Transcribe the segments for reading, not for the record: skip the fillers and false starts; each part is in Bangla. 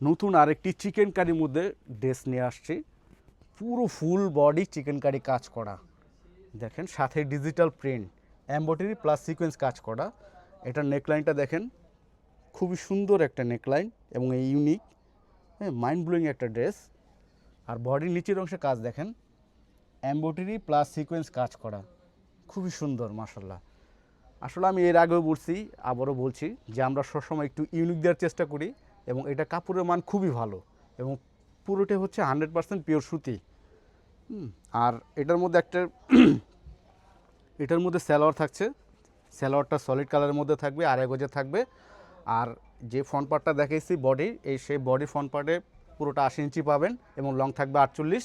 নতুন আরেকটি চিকেন কারির মধ্যে ড্রেস নিয়ে আসছি। পুরো ফুল বডি চিকেন কারি কাজ করা, দেখেন সাথে digital print, embroidery plus sequence কাজ করা। এটার নেকলাইনটা দেখেন, খুবই সুন্দর একটা নেকলাইন এবং এই ইউনিক, হ্যাঁ, মাইন্ড ব্লোয়িং একটা ড্রেস। আর বডির নিচের অংশে কাজ দেখেন, এমব্রয়ডারি প্লাস সিকোয়েন্স কাজ করা, খুবই সুন্দর মাশাল্লাহ। আসলে আমি এর আগেও বলছি, আবারও বলছি যে আমরা সবসময় একটু ইউনিক দেওয়ার চেষ্টা করি এবং এটা কাপড়ের মান খুবই ভালো এবং পুরোটাই হচ্ছে 100% পিওর সুতি। আর এটার মধ্যে একটা এটার মধ্যে সালোয়ার থাকছে, সালোয়ারটা সলিড কালারের মধ্যে থাকবে, আড়াই গজে থাকবে। আর যে ফ্রন্ট পার্টটা দেখাইছি বডি, সেই বডি ফ্রন্ট পার্টে পুরোটা 80 ইঞ্চি পাবেন এবং লং থাকবে 48।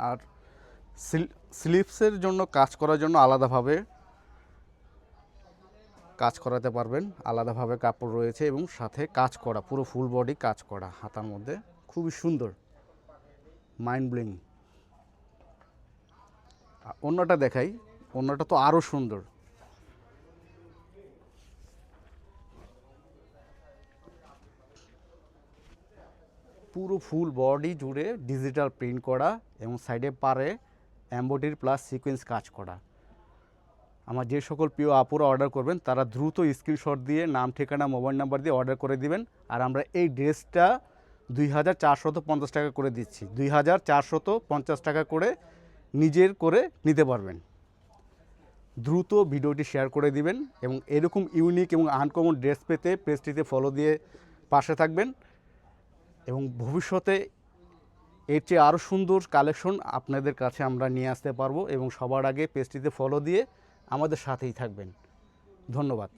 আর স্লিভসের জন্য কাজ করার জন্য আলাদাভাবে কাজ করাতে পারবেন, আলাদাভাবে কাপড় রয়েছে এবং সাথে কাজ করা, পুরো ফুল বডি কাজ করা হাতার মধ্যে, খুবই সুন্দর, মাইন্ড ব্লোয়িং। অন্যটা দেখাই, অন্যটা তো আরও সুন্দর। পুরো ফুল বডি জুড়ে ডিজিটাল প্রিন্ট করা এবং সাইডে পারে এমব্রয়ডারি প্লাস সিকোয়েন্স কাজ করা। আমার যে সকল প্রিয় আপুরা অর্ডার করবেন তারা দ্রুত স্ক্রিনশট দিয়ে নাম, ঠিকানা, মোবাইল নাম্বার দিয়ে অর্ডার করে দিবেন। আর আমরা এই ড্রেসটা 2450 টাকা করে দিচ্ছি, 2450 টাকা করে নিজের করে নিতে পারবেন। দ্রুত ভিডিওটি শেয়ার করে দিবেন এবং এরকম ইউনিক এবং আনকমন ড্রেস পেতে পেজটিতে ফলো দিয়ে পাশে থাকবেন এবং ভবিষ্যতে এর চেয়ে আরও সুন্দর কালেকশন আপনাদের কাছে আমরা নিয়ে আসতে পারবো এবং সবার আগে পেজটিতে ফলো দিয়ে আমাদের সাথেই থাকবেন। ধন্যবাদ।